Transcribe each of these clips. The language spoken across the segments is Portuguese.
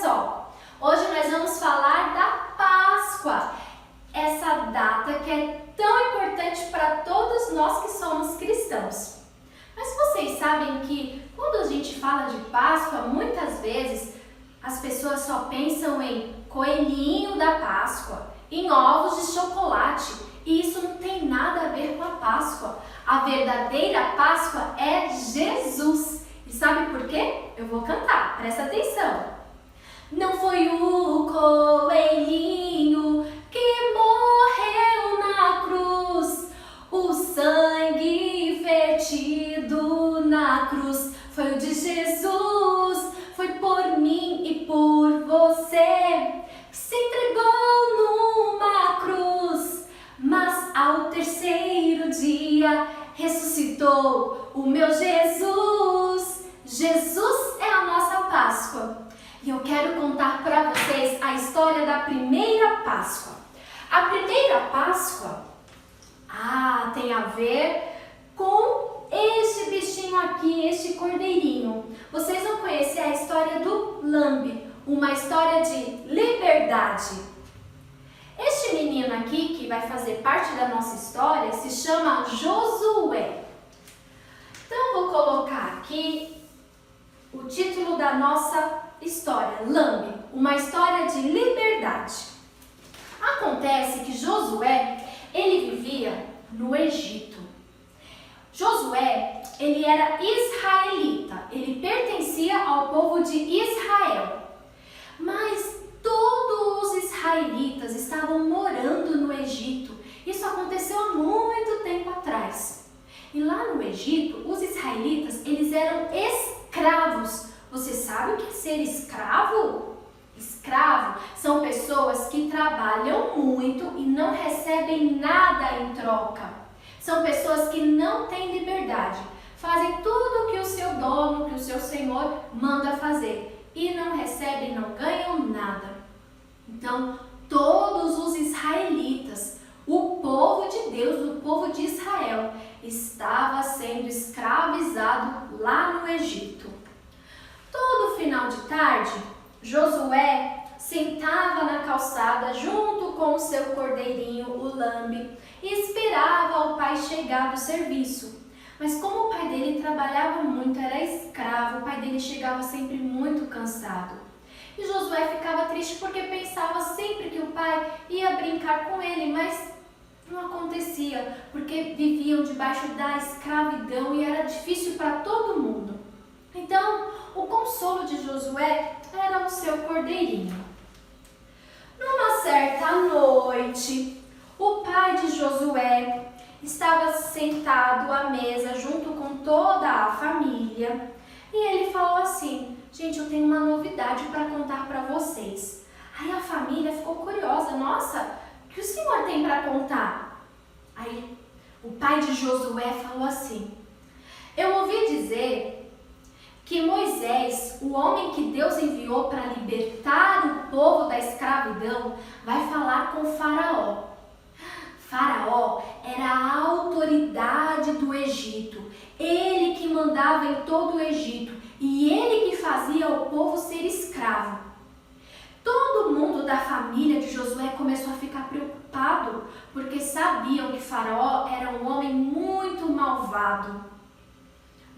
só, hoje nós vamos falar da Páscoa, essa data que é tão importante para todos nós que somos cristãos. Mas vocês sabem que quando a gente fala de Páscoa, muitas vezes as pessoas só pensam em coelhinho da Páscoa, em ovos de chocolate, e isso não tem nada a ver com a Páscoa. A verdadeira Páscoa é Jesus. E sabe por quê? Eu vou cantar, presta atenção. Não foi o coelhinho que morreu na cruz, o sangue vertido na cruz foi o de Jesus, foi por mim e por você, que se entregou numa cruz, mas ao terceiro dia ressuscitou o meu Jesus. Jesus é a nossa Páscoa. E eu quero contar para vocês a história da primeira Páscoa. A primeira Páscoa, tem a ver com este bichinho aqui, este cordeirinho. Vocês vão conhecer a história do Lambe, uma história de liberdade. Este menino aqui, que vai fazer parte da nossa história, se chama Josué. Então, vou colocar aqui o título da nossa história, Lambe, uma história de liberdade. Acontece que Josué, ele vivia no Egito. Josué, ele era israelita, ele pertencia ao povo de Israel. Mas todos os israelitas estavam morando no Egito. Isso aconteceu há muito tempo atrás. E lá no Egito, os israelitas, eles eram escravos. Você sabe o que é ser escravo? Escravo são pessoas que trabalham muito e não recebem nada em troca. São pessoas que não têm liberdade. Fazem tudo o que o seu dono, que o seu senhor manda fazer. E não recebem, não ganham nada. Então, todos os israelitas, o povo de Deus, o povo de Israel, estava sendo escravizado lá no Egito. Todo final de tarde, Josué sentava na calçada junto com o seu cordeirinho, o Lambe, e esperava o pai chegar do serviço. Mas como o pai dele trabalhava muito, era escravo, o pai dele chegava sempre muito cansado. E Josué ficava triste porque pensava sempre que o pai ia brincar com ele, mas não acontecia, porque viviam debaixo da escravidão e era difícil para todo mundo. Então, o consolo de Josué era o seu cordeirinho. Numa certa noite, o pai de Josué estava sentado à mesa junto com toda a família e ele falou assim: gente, eu tenho uma novidade para contar para vocês. Aí a família ficou curiosa: nossa, o que o senhor tem para contar? Aí o pai de Josué falou assim: eu ouvi dizer que Moisés, o homem que Deus enviou para libertar o povo da escravidão, vai falar com Faraó. Faraó era a autoridade do Egito, ele que mandava em todo o Egito e ele que fazia o povo ser escravo. Todo mundo da família de Josué começou a ficar preocupado, porque sabiam que Faraó era um homem muito malvado.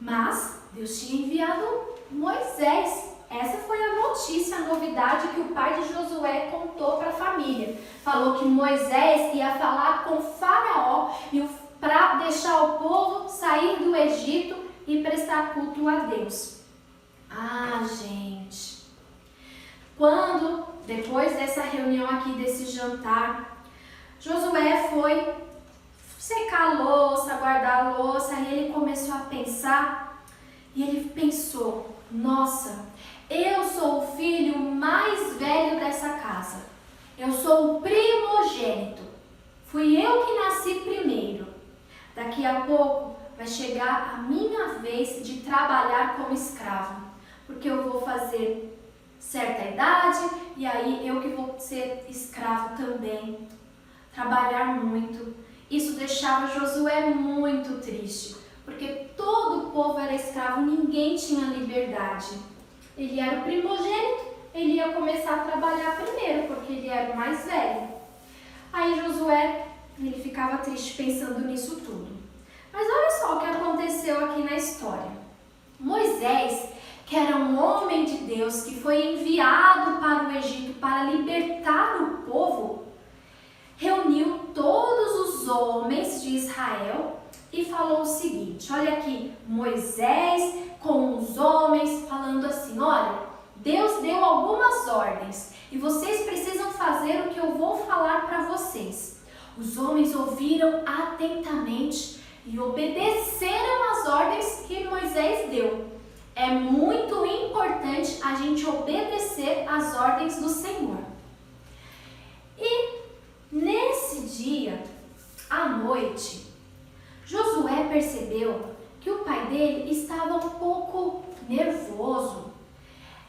Mas Deus tinha enviado Moisés. Essa foi a notícia, a novidade que o pai de Josué contou para a família. Falou que Moisés ia falar com Faraó para deixar o povo sair do Egito e prestar culto a Deus. Gente, depois dessa reunião aqui, desse jantar, Josué foi secar a louça, guardar a louça, e ele começou a pensar, e ele pensou: nossa, eu sou o filho mais velho dessa casa, eu sou o primogênito, fui eu que nasci primeiro, daqui a pouco vai chegar a minha vez de trabalhar como escravo, porque eu vou fazer certa idade e aí eu que vou ser escravo também, trabalhar muito. Isso deixava Josué muito triste, porque todo o povo era escravo, ninguém tinha liberdade. Ele era o primogênito ele ia começar a trabalhar primeiro, porque ele era o mais velho. Aí Josué, ele ficava triste pensando nisso tudo. Mas olha só o que aconteceu aqui na história. Moisés, que era um homem de Deus, que foi enviado para o Egito para libertar o povo, reuniu todos os homens de Israel e falou o seguinte, olha aqui, Moisés com os homens falando assim, olha, Deus deu algumas ordens e vocês precisam fazer o que eu vou falar para vocês. Os homens ouviram atentamente e obedeceram às ordens que Moisés deu. É muito importante a gente obedecer às ordens do Senhor. E nesse dia, à noite, Josué percebeu que o pai dele estava um pouco nervoso.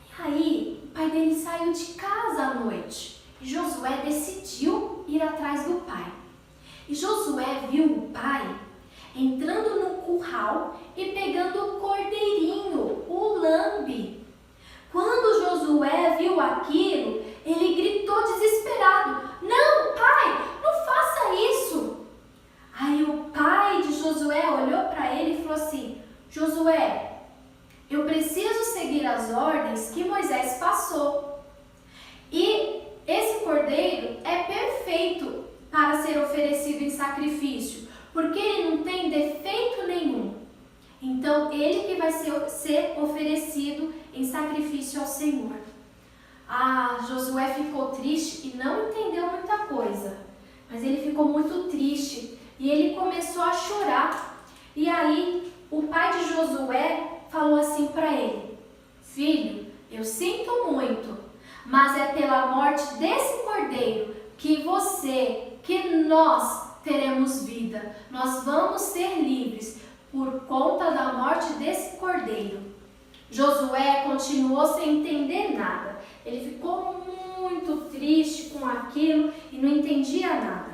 E aí, o pai dele saiu de casa à noite. E Josué decidiu ir atrás do pai. E Josué viu o pai entrando no curral e pegando o cordeirinho, o lambe. Quando Josué viu aquilo, ele gritou desesperado, não, pai, não faça isso. Aí o pai de Josué olhou para ele e falou assim, Josué, eu preciso seguir as ordens que Moisés passou. E esse cordeiro é perfeito para ser oferecido em sacrifício, porque ele não tem defeito nenhum. Então, ele que vai ser oferecido em sacrifício ao Senhor. Josué ficou triste e não entendeu muita coisa, mas ele ficou muito triste e ele começou a chorar. E aí, o pai de Josué falou assim para ele, filho, eu sinto muito, mas é pela morte desse cordeiro que nós teremos vida. Nós vamos ser livres por conta da morte desse cordeiro. Josué continuou sem entender nada. Ele ficou muito triste com aquilo e não entendia nada.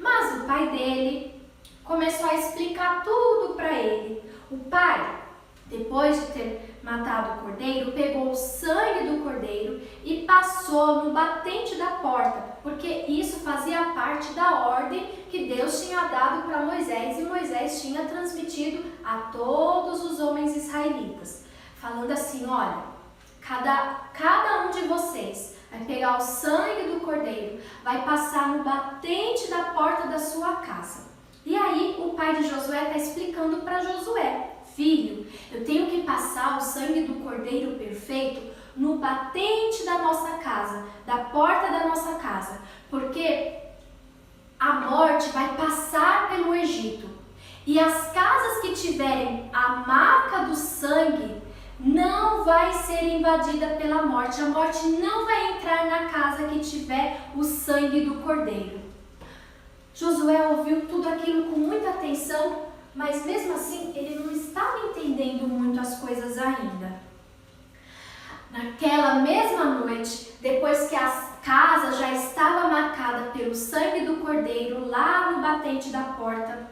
Mas o pai dele começou a explicar tudo para ele. O pai, depois de ter matado o cordeiro, pegou o sangue do cordeiro e passou no batente da porta, porque isso fazia parte da ordem que Deus tinha dado para Moisés e Moisés tinha transmitido a todos os homens israelitas, falando assim, olha, cada um de vocês vai pegar o sangue do cordeiro, vai passar no batente da porta da sua casa. E aí o pai de Josué está explicando para Josué, filho, eu tenho que passar o sangue do cordeiro perfeito no batente da nossa casa, da porta da nossa casa, porque a morte vai passar pelo Egito e as casas que tiverem a marca do sangue não vai ser invadida pela morte. A morte não vai entrar na casa que tiver o sangue do cordeiro. Josué ouviu tudo aquilo com muita atenção, mas mesmo assim ele não estava entendendo muito as coisas ainda. Naquela mesma noite, depois que a casa já estava marcada pelo sangue do cordeiro lá no batente da porta,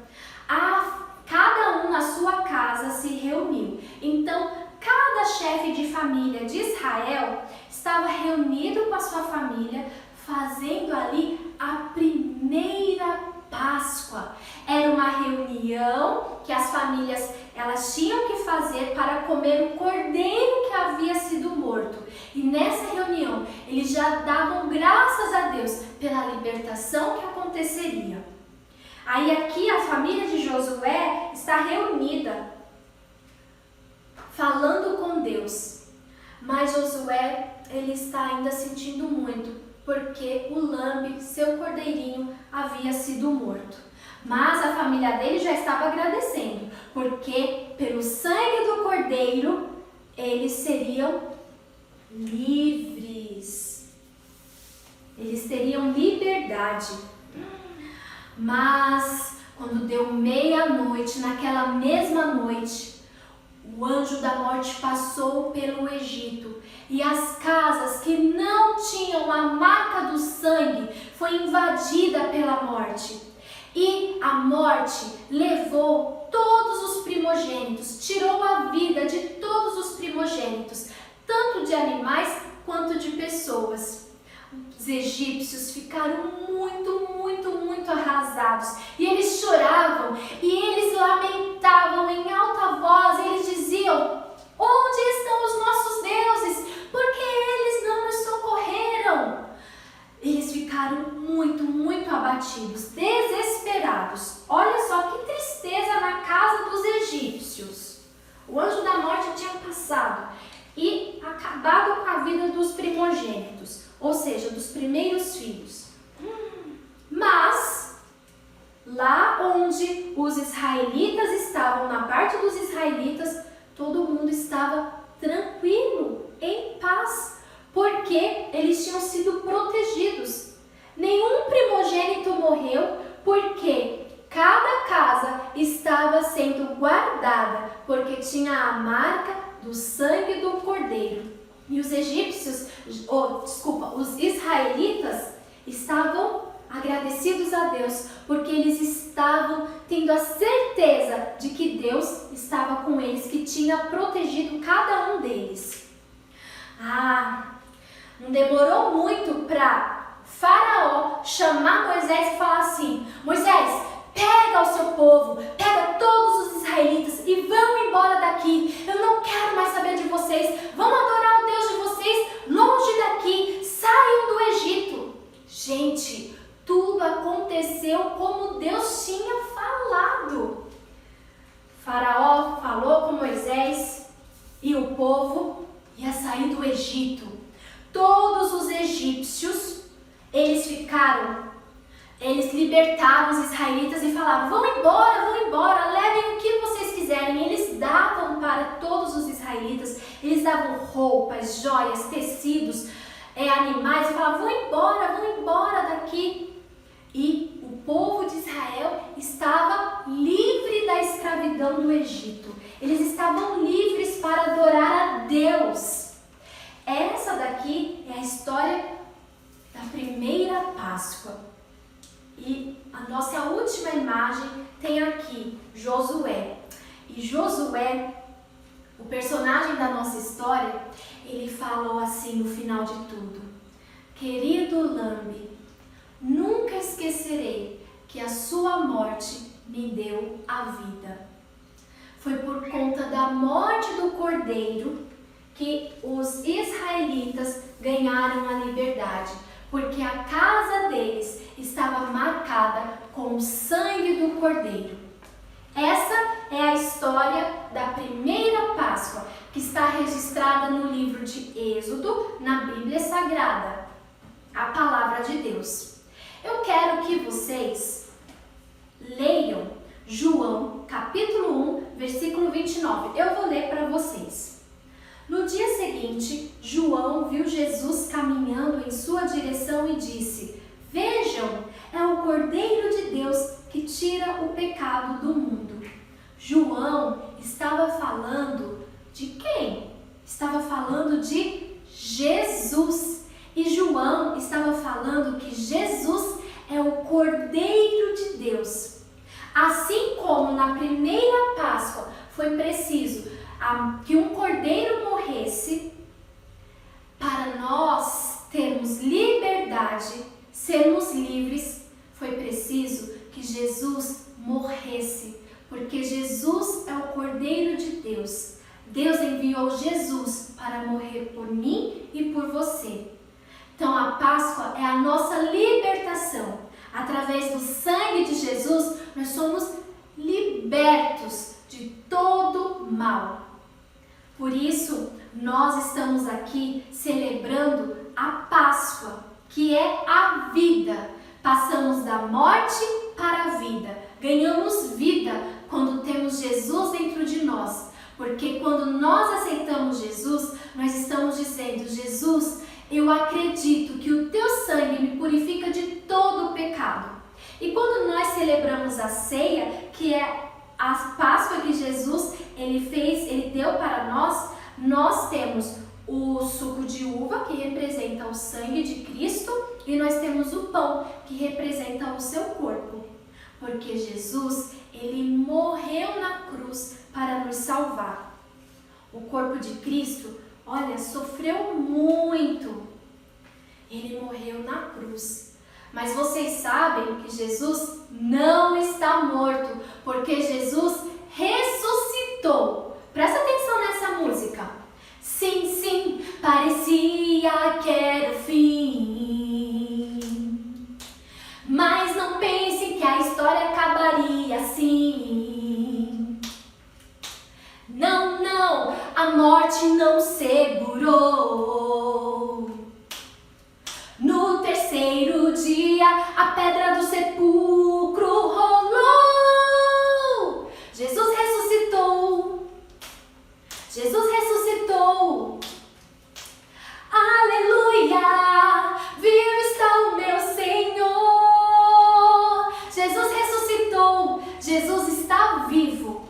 cada um na sua casa se reuniu. Então, cada chefe de família de Israel estava reunido com a sua família, fazendo ali a primeira Páscoa. Era uma reunião que as famílias elas tinham que fazer para comer o cordeiro que havia sido morto. E nessa reunião eles já davam graças a Deus pela libertação que aconteceria. Aí aqui a família de Josué está reunida, falando com Deus. Mas Josué ele está ainda sentindo muito, porque o lambe, seu cordeirinho, havia sido morto. Mas a família dele já estava agradecendo, porque pelo sangue do cordeiro, eles seriam livres. Eles teriam liberdade. Mas quando deu meia-noite, naquela mesma noite, o anjo da morte passou pelo Egito e as casas que não tinham a marca do sangue foi invadida pela morte. E a morte levou todos os primogênitos, tirou a vida de todos os primogênitos, tanto de animais quanto de pessoas. Os egípcios ficaram muito arrasados. E eles choravam, e eles lamentavam em alta voz. E eles diziam: onde estão os nossos deuses? Por que eles não nos socorreram? Eles ficaram muito abatidos, desesperados. Olha só que tristeza na casa dos egípcios. O anjo da morte tinha passado e acabado com a vida dos primogênitos, ou seja, dos primeiros filhos. Mas, lá onde os israelitas estavam, na parte dos israelitas, todo mundo estava tranquilo, em paz, porque eles tinham sido protegidos. Nenhum primogênito morreu, porque cada casa estava sendo guardada, porque tinha a marca do sangue do cordeiro. E os egípcios, os israelitas estavam agradecidos a Deus, porque eles estavam tendo a certeza de que Deus estava com eles, que tinha protegido cada um deles. Não demorou muito para Faraó chamar Moisés e falar assim: Moisés, pega o seu povo, pega todos os israelitas e vão embora daqui. Eu não quero mais saber de vocês. Vão adorar o Deus de vocês longe daqui. Saiam do Egito. Gente, tudo aconteceu como Deus tinha falado. Faraó falou com Moisés e o povo ia sair do Egito. Todos os egípcios, eles libertaram os israelitas e falaram: vão embora, levem o que vocês quiserem. Eles davam para todos os israelitas, eles davam roupas, joias, tecidos, animais, e falavam: vão embora daqui. E o povo de Israel estava livre da escravidão do Egito. Eles estavam livres para adorar a Deus. Essa daqui é a história da primeira Páscoa. E a nossa última imagem tem aqui Josué. E Josué, o personagem da nossa história, ele falou assim no final de tudo: querido Lambe, nunca esquecerei que a sua morte me deu a vida. Foi por conta da morte do cordeiro que os israelitas ganharam a liberdade, porque a casa deles estava marcada com o sangue do cordeiro. Essa é a história da primeira Páscoa, que está registrada no livro de Êxodo, na Bíblia Sagrada, a palavra de Deus. Eu quero que vocês leiam João, capítulo 1, versículo 29. Eu vou ler para vocês. No dia seguinte, João viu Jesus caminhando em sua direção e disse: vejam, é o Cordeiro de Deus que tira o pecado do mundo. João estava falando de quem? Estava falando de Jesus. E João estava falando que Jesus é o Cordeiro de Deus. Assim como na primeira Páscoa foi preciso que um cordeiro morresse para nós termos liberdade, sermos livres, foi preciso que Jesus morresse, porque Jesus é o Cordeiro de Deus. Deus enviou Jesus para morrer por mim e por você. Então a Páscoa é a nossa libertação. Através do sangue de Jesus, nós somos libertos de todo mal. Por isso, nós estamos aqui celebrando a Páscoa, que é a vida. Passamos da morte para a vida. Ganhamos vida quando temos Jesus dentro de nós. Porque quando nós aceitamos Jesus, nós estamos dizendo: Jesus, eu acredito que o teu sangue me purifica de todo o pecado. E quando nós celebramos a ceia, que é a Páscoa que Jesus ele deu para nós, nós temos o suco de uva, que representa o sangue de Cristo, e nós temos o pão, que representa o seu corpo. Porque Jesus, ele morreu na cruz para nos salvar. O corpo de Cristo, olha, sofreu muito. Ele morreu na cruz. Mas vocês sabem que Jesus não está morto, porque Jesus ressuscitou. Presta atenção nessa música. Sim, sim, parecia que era o fim. Mas não pense que a história acabaria assim. Não, não, a morte não segurou. No terceiro dia, a pedra do sepulcro rolou. Jesus ressuscitou. Jesus ressuscitou. Aleluia! Vivo está o meu Senhor. Jesus ressuscitou. Jesus está vivo.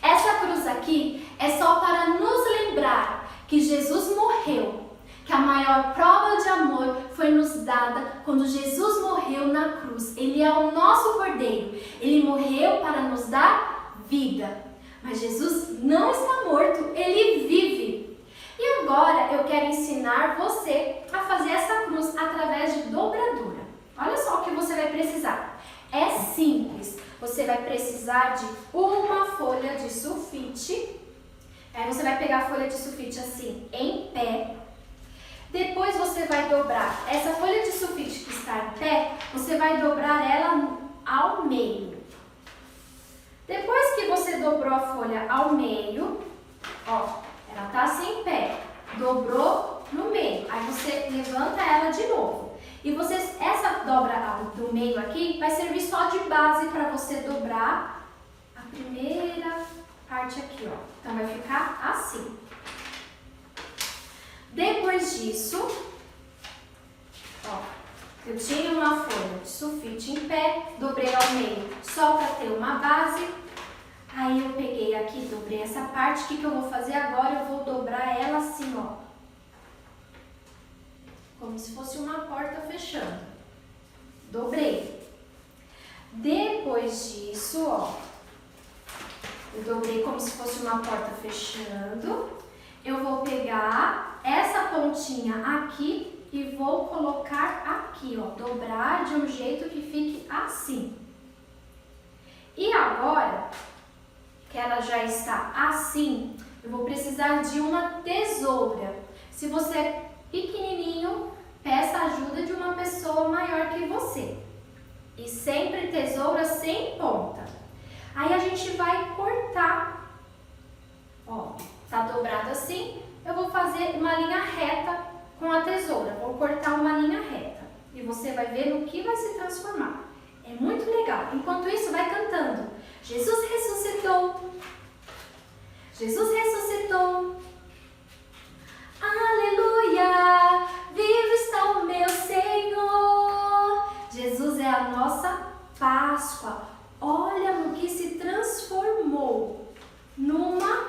Essa cruz aqui é só para nos lembrar que Jesus morreu. Que a maior prova de amor foi nos dada quando Jesus morreu na cruz. Ele é o nosso Cordeiro. Ele morreu para nos dar vida. Mas Jesus não está morto, ele vive. E agora eu quero ensinar você a fazer essa cruz através de dobradura. Olha só o que você vai precisar. É simples. Você vai precisar de uma folha de sulfite. Aí você vai pegar a folha de sulfite assim, em pé. Depois você vai dobrar essa folha de sulfite que está em pé, você vai dobrar ela ao meio. Depois que você dobrou a folha ao meio, ó, ela tá assim em pé, dobrou no meio, aí você levanta ela de novo. E você, essa dobra do meio aqui vai servir só de base para você dobrar a primeira parte aqui, ó. Então vai ficar assim. Depois disso, ó, eu tinha uma folha de sulfite em pé, dobrei ao meio só para ter uma base. Aí eu peguei aqui, dobrei essa parte. O que eu vou fazer agora? Eu vou dobrar ela assim, ó. Como se fosse uma porta fechando. Dobrei. Depois disso, ó, eu dobrei como se fosse uma porta fechando. Eu vou pegar essa pontinha aqui e vou colocar aqui, ó, dobrar de um jeito que fique assim. E agora, que ela já está assim, eu vou precisar de uma tesoura. Se você é pequenininho, peça a ajuda de uma pessoa maior que você. E sempre tesoura sem ponta. Aí a gente vai cortar, ó. Tá dobrado assim, eu vou fazer uma linha reta com a tesoura. Vou cortar uma linha reta e você vai ver no que vai se transformar. É muito legal. Enquanto isso, vai cantando. Jesus ressuscitou. Jesus ressuscitou. Aleluia! Vivo está o meu Senhor. Jesus é a nossa Páscoa. Olha no que se transformou. Numa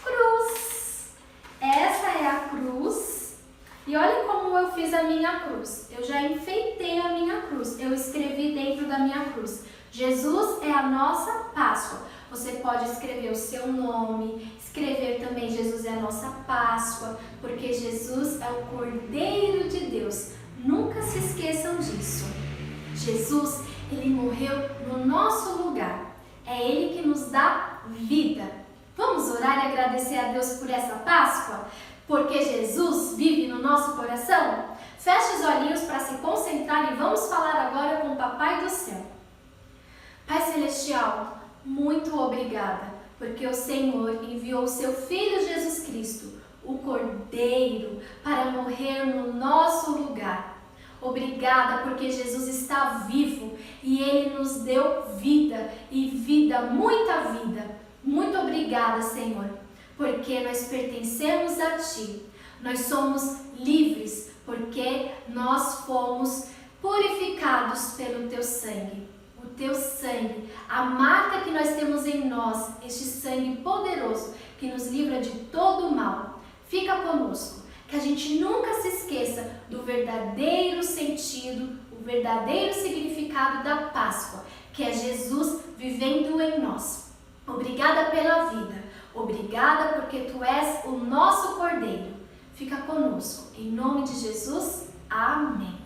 cruz. Essa é a cruz. E olha como eu fiz a minha cruz. Eu já enfeitei a minha cruz. Eu escrevi dentro da minha cruz. Jesus é a nossa Páscoa. Você pode escrever o seu nome, escrever também Jesus é a nossa Páscoa, porque Jesus é o Cordeiro de Deus. Nunca se esqueçam disso. Jesus, ele morreu no nosso lugar. É ele que nos dá vida. Vamos orar e agradecer a Deus por essa Páscoa? Porque Jesus vive no nosso coração? Feche os olhinhos para se concentrar e vamos falar agora com o Papai do Céu. Pai Celestial, muito obrigada, porque o Senhor enviou o seu Filho Jesus Cristo, o Cordeiro, para morrer no nosso lugar. Obrigada porque Jesus está vivo e Ele nos deu vida e vida, muita vida. Muito obrigada, Senhor, porque nós pertencemos a Ti. Nós somos livres porque nós fomos purificados pelo Teu sangue. O Teu sangue, a marca que nós temos em nós, este sangue poderoso que nos livra de todo o mal. Fica conosco, que a gente nunca se esqueça do verdadeiro sentido, o verdadeiro significado da Páscoa, que é Jesus vivendo em nós. Obrigada pela vida, Obrigada porque Tu és o nosso Cordeiro. Fica conosco. Em nome de Jesus, amém.